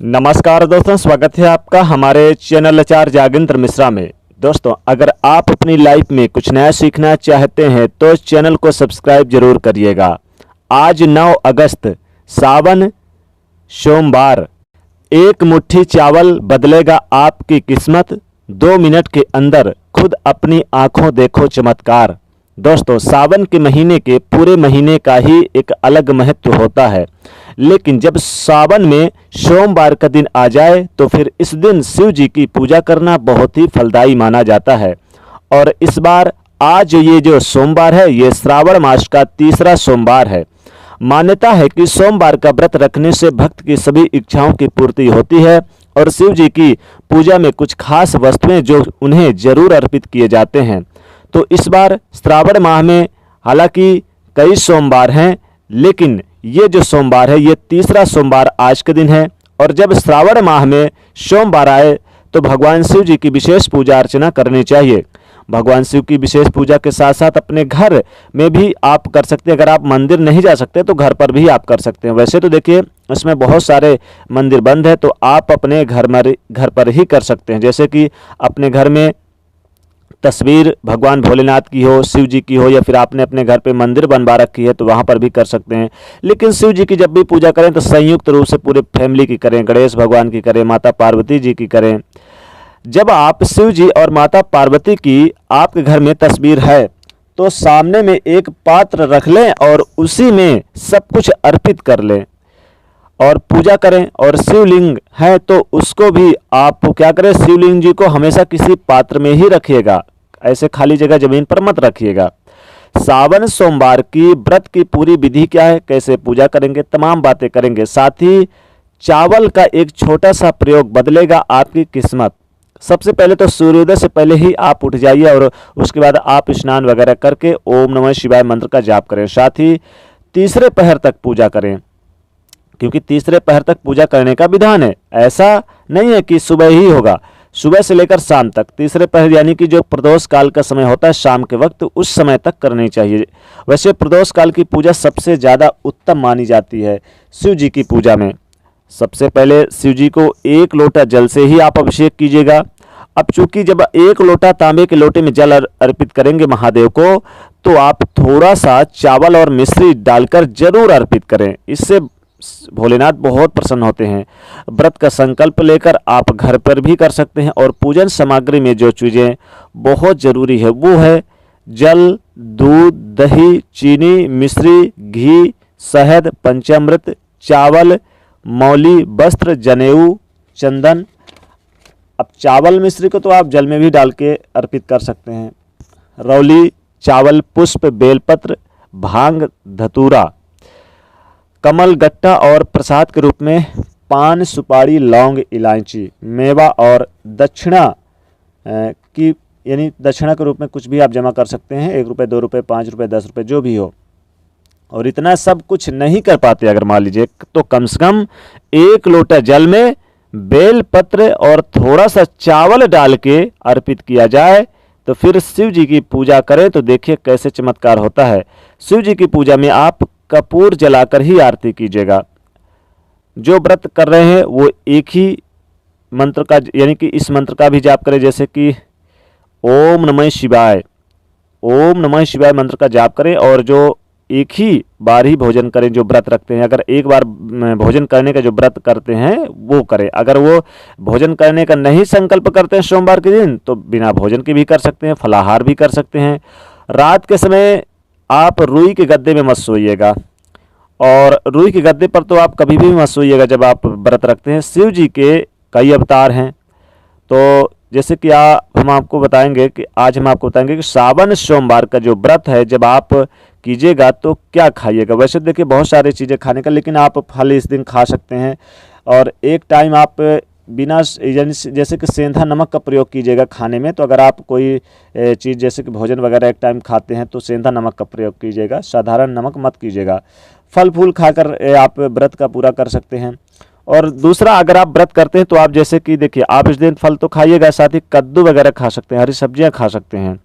नमस्कार दोस्तों, स्वागत है आपका हमारे चैनल आचार्य जागेंद्र मिश्रा में। दोस्तों, अगर आप अपनी लाइफ में कुछ नया सीखना चाहते हैं तो इस चैनल को सब्सक्राइब जरूर करिएगा। आज 9 अगस्त सावन सोमवार। एक मुट्ठी चावल बदलेगा आपकी किस्मत, 2 मिनट के अंदर खुद अपनी आंखों देखो चमत्कार। दोस्तों, सावन के महीने के पूरे महीने का ही एक अलग महत्व होता है, लेकिन जब सावन में सोमवार का दिन आ जाए तो फिर इस दिन शिव जी की पूजा करना बहुत ही फलदायी माना जाता है। और इस बार आज ये जो सोमवार है ये श्रावण मास का तीसरा सोमवार है। मान्यता है कि सोमवार का व्रत रखने से भक्त की सभी इच्छाओं की पूर्ति होती है और शिव जी की पूजा में कुछ खास वस्तुएं जो उन्हें जरूर अर्पित किए जाते हैं। तो इस बार श्रावण माह में हालांकि कई सोमवार हैं, लेकिन ये जो सोमवार है ये तीसरा सोमवार आज के दिन है। और जब श्रावण माह में सोमवार आए तो भगवान शिव जी की विशेष पूजा अर्चना करनी चाहिए। भगवान शिव की विशेष पूजा के साथ साथ अपने घर में भी आप कर सकते हैं। अगर आप मंदिर नहीं जा सकते तो घर पर भी आप कर सकते हैं। वैसे तो देखिए इसमें बहुत सारे मंदिर बंद है, तो आप अपने घर पर ही कर सकते हैं। जैसे कि अपने घर में तस्वीर भगवान भोलेनाथ की हो, शिव जी की हो, या फिर आपने अपने घर पे मंदिर बनवा रखी है तो वहाँ पर भी कर सकते हैं। लेकिन शिव जी की जब भी पूजा करें तो संयुक्त रूप से पूरे फैमिली की करें, गणेश भगवान की करें, माता पार्वती जी की करें। जब आप शिव जी और माता पार्वती की आपके घर में तस्वीर है तो सामने में एक पात्र रख लें और उसी में सब कुछ अर्पित कर लें और पूजा करें। और शिवलिंग है तो उसको भी आप क्या करें, शिवलिंग जी को हमेशा किसी पात्र में ही रखिएगा, ऐसे खाली जगह जमीन पर मत रखिएगा। सावन सोमवार की व्रत की पूरी विधि क्या है, कैसे पूजा करेंगे, तमाम बातें करेंगे। साथ ही चावल का एक छोटा सा प्रयोग बदलेगा आपकी किस्मत। सबसे पहले तो सूर्योदय से पहले ही आप उठ जाइए और उसके बाद आप स्नान वगैरह करके ओम नमः शिवाय मंत्र का जाप करें। साथ ही तीसरे पहर तक पूजा करें, क्योंकि तीसरे पहर तक पूजा करने का विधान है। ऐसा नहीं है कि सुबह ही होगा, सुबह से लेकर शाम तक तीसरे पहर यानी कि जो प्रदोष काल का समय होता है शाम के वक्त, उस समय तक करनी चाहिए। वैसे प्रदोष काल की पूजा सबसे ज़्यादा उत्तम मानी जाती है। शिव जी की पूजा में सबसे पहले शिव जी को 1 लोटा जल से ही आप अभिषेक कीजिएगा। अब चूंकि जब 1 लोटा तांबे के लोटे में जल अर्पित करेंगे महादेव को, तो आप थोड़ा सा चावल और मिश्री डालकर जरूर अर्पित करें। इससे भोलेनाथ बहुत प्रसन्न होते हैं। व्रत का संकल्प लेकर आप घर पर भी कर सकते हैं। और पूजन सामग्री में जो चीज़ें बहुत ज़रूरी है वो है जल, दूध, दही, चीनी, मिश्री, घी, शहद, पंचामृत, चावल, मौली, वस्त्र, जनेऊ, चंदन। अब चावल मिश्री को तो आप जल में भी डाल के अर्पित कर सकते हैं। रौली, चावल, पुष्प, बेलपत्र, भांग, धतूरा, कमल गट्टा और प्रसाद के रूप में पान, सुपारी, लौंग, इलायची, मेवा और दक्षिणा की यानी दक्षिणा के रूप में कुछ भी आप जमा कर सकते हैं। 1 रुपये, 2 रुपये, 5 रुपये, 10 रुपये, जो भी हो। और इतना सब कुछ नहीं कर पाते अगर मान लीजिए, तो कम से कम 1 लोटा जल में बेल पत्र और थोड़ा सा चावल डाल के अर्पित किया जाए तो फिर शिव जी की पूजा करें तो देखिए कैसे चमत्कार होता है। शिव जी की पूजा में आप कपूर जलाकर ही आरती कीजिएगा। जो व्रत कर रहे हैं वो एक ही मंत्र का यानी कि इस मंत्र का भी जाप करें, जैसे कि ओम नमः शिवाय, ओम नमः शिवाय मंत्र का जाप करें। और जो एक ही बार ही भोजन करें जो व्रत रखते हैं। अगर एक बार भोजन करने का जो व्रत करते हैं वो करें। अगर वो भोजन करने का नहीं संकल्प करते हैं सोमवार के दिन तो बिना भोजन के भी कर सकते हैं, फलाहार भी कर सकते हैं। रात के समय आप रुई के गद्दे में मत सोइएगा, और रुई के गद्दे पर तो आप कभी भी मत सोइएगा जब आप व्रत रखते हैं। शिव जी के कई अवतार हैं, तो जैसे कि हम आपको बताएंगे कि आज हम आपको बताएंगे कि सावन सोमवार का जो व्रत है जब आप कीजिएगा तो क्या खाइएगा। वैसे देखिए बहुत सारी चीज़ें खाने का, लेकिन आप फल इस दिन खा सकते हैं। और एक टाइम आप बिना जैसे कि सेंधा नमक का प्रयोग कीजिएगा खाने में। तो अगर आप कोई चीज़ जैसे कि भोजन वगैरह एक टाइम खाते हैं तो सेंधा नमक का प्रयोग कीजिएगा, साधारण नमक मत कीजिएगा। फल फूल खाकर आप व्रत का पूरा कर सकते हैं। और दूसरा, अगर आप व्रत करते हैं तो आप जैसे कि देखिए आप इस दिन फल तो खाइएगा, साथ ही कद्दू वगैरह खा सकते हैं, हरी सब्जियां खा सकते हैं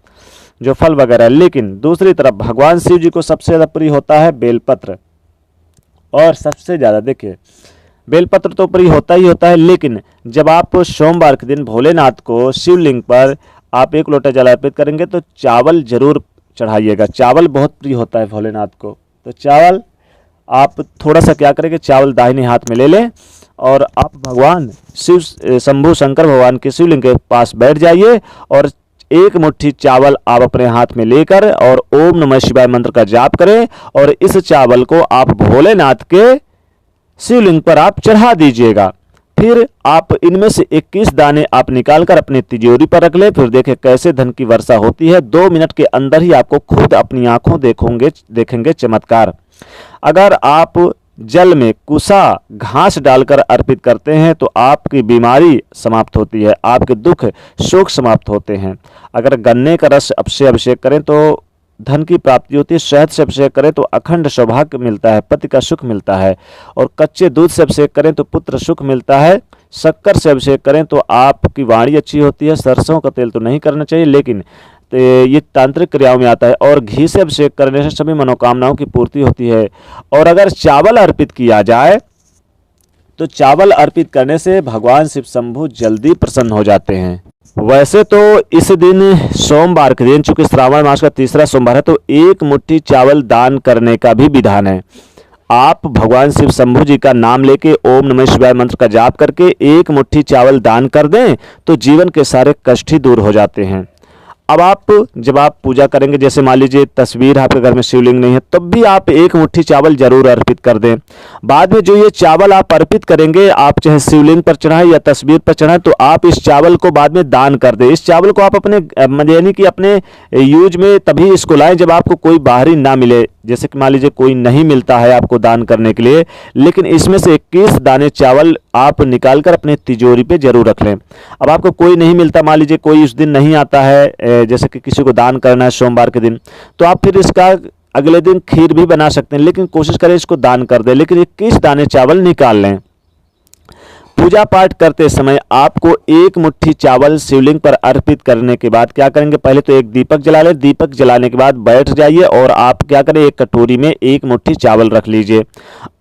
जो फल वगैरह। लेकिन दूसरी तरफ भगवान शिव जी को सबसे ज़्यादा प्रिय होता है बेलपत्र। और सबसे ज़्यादा देखिए बेलपत्र तो ऊपर ही होता है, लेकिन जब आप सोमवार के दिन भोलेनाथ को शिवलिंग पर आप 1 लोटा जल अर्पित करेंगे तो चावल जरूर चढ़ाइएगा। चावल बहुत प्रिय होता है भोलेनाथ को। तो चावल आप थोड़ा सा क्या करेंगे, चावल दाहिने हाथ में ले लें और आप भगवान शिव शंभू शंकर भगवान के शिवलिंग के पास बैठ जाइए और 1 मुट्ठी चावल आप अपने हाथ में लेकर और ओम नमः शिवाय मंत्र का जाप करें और इस चावल को आप भोलेनाथ के शिवलिंग पर आप चढ़ा दीजिएगा। फिर आप इनमें से 21 दाने आप निकालकर अपनी तिजोरी पर रख लें। फिर देखें कैसे धन की वर्षा होती है। 2 मिनट के अंदर ही आपको खुद अपनी आंखों देखेंगे चमत्कार। अगर आप जल में कुसा घास डालकर अर्पित करते हैं तो आपकी बीमारी समाप्त होती है, आपके दुख शोक समाप्त होते हैं। अगर गन्ने का रस से अभिषेक करें तो धन की प्राप्ति होती है। शहद से अभिषेक करें तो अखंड सौभाग्य मिलता है, पति का सुख मिलता है। और कच्चे दूध से अभिषेक करें तो पुत्र सुख मिलता है। शक्कर से अभिषेक करें तो आपकी वाणी अच्छी होती है। सरसों का तेल तो नहीं करना चाहिए, लेकिन तो ये तांत्रिक क्रियाओं में आता है। और घी से अभिषेक करने से सभी मनोकामनाओं की पूर्ति होती है। और अगर चावल अर्पित किया जाए तो चावल अर्पित करने से भगवान शिव शंभू जल्दी प्रसन्न हो जाते हैं। वैसे तो इस दिन सोमवार के दिन, चूंकि श्रावण मास का तीसरा सोमवार है, तो 1 मुट्ठी चावल दान करने का भी विधान है। आप भगवान शिव शंभू जी का नाम लेके ओम नमः शिवाय मंत्र का जाप करके 1 मुट्ठी चावल दान कर दें तो जीवन के सारे कष्ट ही दूर हो जाते हैं। अब आप जब आप पूजा करेंगे, जैसे मान लीजिए तस्वीर आपके घर में शिवलिंग नहीं है, तब भी आप 1 मुट्ठी चावल जरूर अर्पित कर दें। बाद में जो ये चावल आप अर्पित करेंगे, आप चाहे शिवलिंग पर चढ़ाएं या तस्वीर पर चढ़ाएं, तो आप इस चावल को बाद में दान कर दें। इस चावल को आप अपने यानी कि अपने यूज में तभी इसको लाएं जब आपको कोई बाहरी ना मिले। जैसे कि मान लीजिए कोई नहीं मिलता है आपको दान करने के लिए, लेकिन इसमें से 21 दाने चावल आप निकालकर अपने तिजोरी पे जरूर रख लें। अब आपको कोई नहीं मिलता, मान लीजिए कोई उस दिन नहीं आता है, जैसे कि किसी को दान करना है सोमवार के दिन, तो आप फिर इसका अगले दिन खीर भी बना सकते हैं, लेकिन कोशिश करें इसको दान कर दें। लेकिन 21 दाने चावल निकाल लें। पूजा पाठ करते समय आपको 1 मुट्ठी चावल शिवलिंग पर अर्पित करने के बाद क्या करेंगे, पहले तो एक दीपक जला लें। दीपक जलाने के बाद बैठ जाइए और आप क्या करें, एक कटोरी में 1 मुट्ठी चावल रख लीजिए।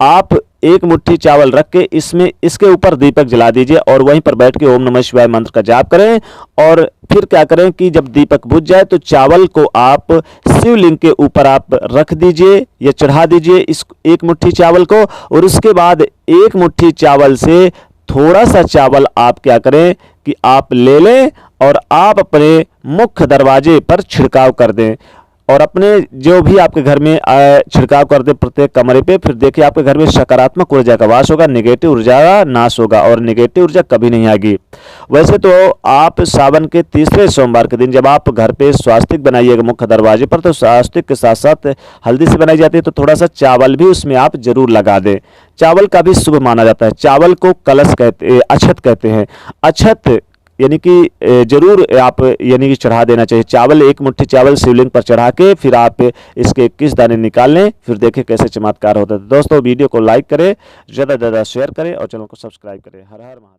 आप 1 मुट्ठी चावल रख के इसके ऊपर दीपक जला दीजिए और वहीं पर बैठ के ओम नमः शिवाय मंत्र का जाप करें। और फिर क्या करें कि जब दीपक बुझ जाए तो चावल को आप शिवलिंग के ऊपर आप रख दीजिए या चढ़ा दीजिए इस 1 मुट्ठी चावल को। और उसके बाद 1 मुट्ठी चावल से थोड़ा सा चावल आप क्या करें कि आप ले लें और आप अपने मुख्य दरवाजे पर छिड़काव कर दें और अपने जो भी आपके घर में छिड़काव कर दें प्रत्येक कमरे पे। फिर देखिए आपके घर में सकारात्मक ऊर्जा का वास होगा, नेगेटिव ऊर्जा का नाश होगा और नेगेटिव ऊर्जा कभी नहीं आएगी। वैसे तो आप सावन के तीसरे सोमवार के दिन जब आप घर पे स्वास्तिक बनाइएगा मुख्य दरवाजे पर, तो स्वास्तिक के साथ साथ हल्दी से बनाई जाती है, तो थोड़ा सा चावल भी उसमें आप जरूर लगा दें। चावल का भी शुभ माना जाता है। चावल को कलश कहते, अक्षत कहते हैं। अक्षत यानी कि जरूर आप यानी कि चढ़ा देना चाहिए। चावल 1 मुट्ठी चावल शिवलिंग पर चढ़ा के फिर आप इसके 21 दाने निकाल लें। फिर देखें कैसे चमत्कार होता है। दोस्तों वीडियो को लाइक करें, ज़्यादा से ज़्यादा शेयर करें और चैनल को सब्सक्राइब करें। हर हर महादेव।